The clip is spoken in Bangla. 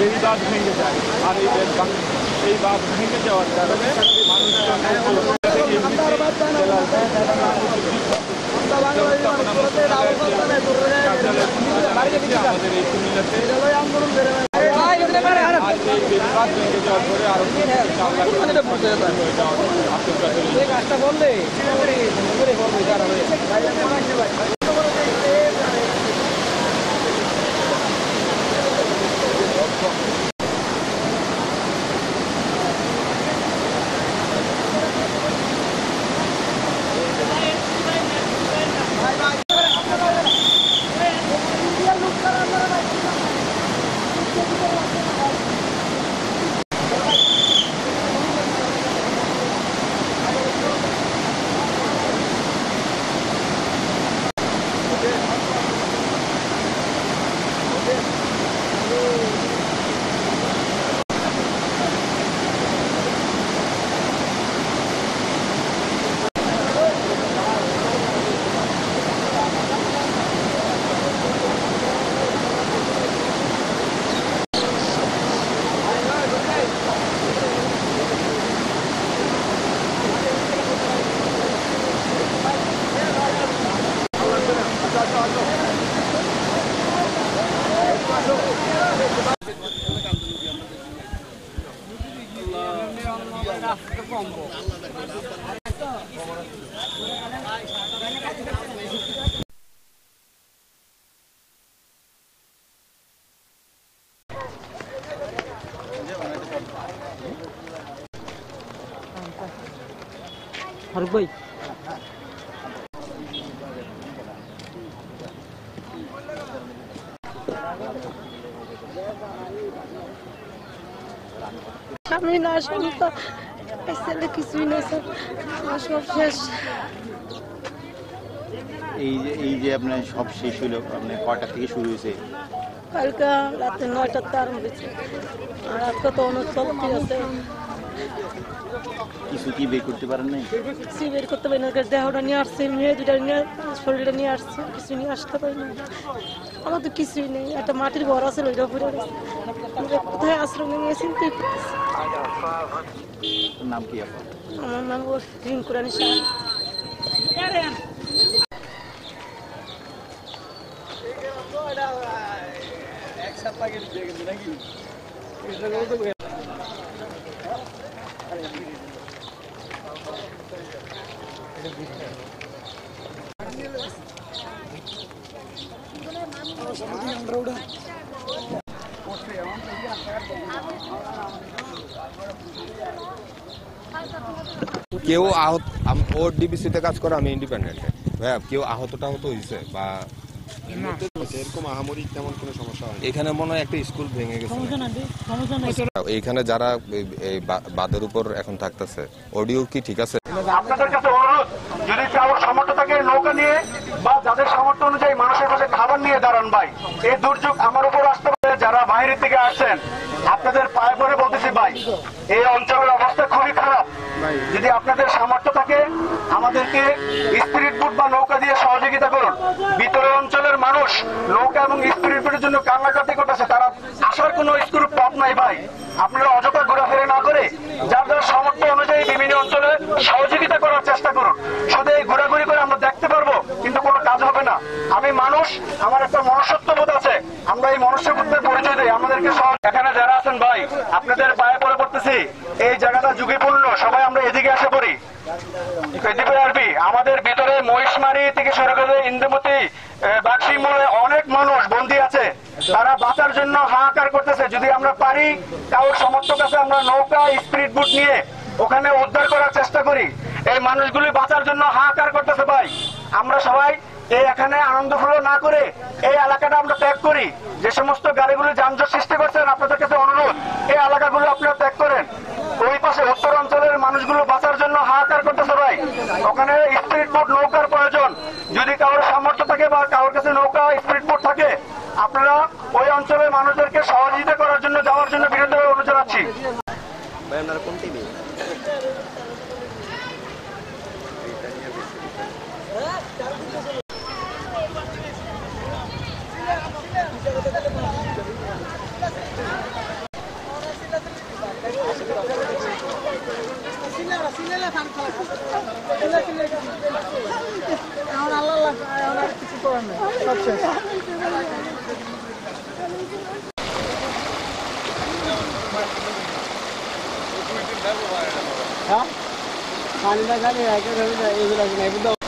এই বাঁধ ভেঙে যায়। আর এই বাঁধ ভেঙে যাওয়ার কারণে আমাদের এই কুমিল্লাতে Harboy. আমি না আসলে তো এসে কিছুই না স্যার, সব শেষ। এই যে আপনার সব শেষ হলো, আপনার কটা থেকে শুরু হয়েছে? কালকে রাতে 9টাতে আরম্ভ হয়েছে, আর আজকে তো অনেক চলতে আছে। কিছু কি বের করতে পারেন নাই? কিছু বের করতে পারি না, দেহটা নিয়ে আসছে, মেয়ে দুটা নিয়ে শরীরটা নিয়ে আসছে, কিছু নিয়ে আসতে পারি না। আমার তো কিছুই নেই, একটা মাটির ঘর আছে, ওইটা ঘুরে গেছে। কোথায় আশ্রম নিয়েছি? নাম কি আপনার? আমার নাম রিঙ্কুরানি শাহ। কেউ আহত, ও ডিবিসিতে কাজ করে, আমি ইন্ডিপেন্ডেন্টে। ভাইয়া কেউ আহত টাহত হয়েছে বা এরকম আহামরি তেমন কোনো সমস্যা হয়? এখানে মনে হয় একটা স্কুল ভেঙে গেছে। এইখানে যারা বাঁধের উপর এখন থাকতেছে, অডিও কি ঠিক আছে? আপনাদের কাছে অনুরোধ, যদি কারোর সামর্থ্য থাকে নৌকা নিয়ে বা যাদের সামর্থ্য অনুযায়ী মানুষের কাছে খাবার নিয়ে দাঁড়ান ভাই। এই দুর্যোগ আমার উপর আসতে পারে, যারা বাইরে থেকে আসছেন আপনাদের পায়ে পড়ে বলতেছি ভাই, এই অঞ্চলের অবস্থা খুবই খারাপ। যদি আপনাদের সামর্থ্য থাকে আমাদেরকে স্পিরিট বোট বা নৌকা দিয়ে সহযোগিতা করুন। ভিতরের অঞ্চলের মানুষ নৌকা এবং স্পিরিট বোটের জন্য কান্নাকাটি করতেছে, তারা আসার কোনো স্কুল পথ নাই ভাই। আপনারা অযথা ঘোরাফেরা না করে যার যার সামর্থ্য অনুযায়ী বিভিন্ন অঞ্চলে সহযোগিতা করার চেষ্টা করুন। শুধু এই ঘোরাঘুরি করে আমরা দেখতে পারবো কিন্তু কোনো কাজ হবে না। আমি মানুষ, আমার একটা মনুষ্যত্ববোধ আছে, আমরা এই মনুষ্যবোধের পরিচয় দিই আমাদেরকে। এখানে যারা আছেন ভাই, আপনাদের পায়ে পড়ে পড়তেছি, এই জায়গাটা ঝুঁকিপূর্ণ, সবাই আমরা এদিকে এসে পড়ি। আমাদের ভিতরে মহিষমারি থেকে শুরু করে ইন্দ্রমতি, বাক্সিমূলে অনেক মানুষ বন্দী আছে, তারা বাঁচার জন্য হাহাকার করতেছে। যদি আমরা পারি কারোর সমর্থক আছে, আমরা নৌকা স্পিরিট বুট নিয়ে ওখানে উদ্ধার করার চেষ্টা করি। এই মানুষগুলি বাঁচার জন্য হাহাকার করতেছে ভাই। আমরা সবাই এই এখানে আনন্দ ফুলো না করে এই এলাকাটা আমরা ত্যাগ করি। যে সমস্ত গাড়িগুলি যানজট সৃষ্টি করছেন, আপনাদের কাছে অনুরোধ, এই এলাকাগুলো আপনারা ত্যাগ করেন। ওই পাশে উত্তর অঞ্চলের মানুষগুলো বাঁচার জন্য হাহাকার করতেছে ভাই। ওখানে স্পিরিট বোট নৌকার প্রয়োজন। যদি কারোর সামর্থ্য থাকে বা কারোর কাছে নৌকা স্পিরিট বোট থাকে, আপনারা ওই অঞ্চলের মানুষদেরকে সহযোগিতা করার জন্য যাওয়ার জন্য বিরোধী অনুরোধ জানাচ্ছি। পানিটা খালি এগুলো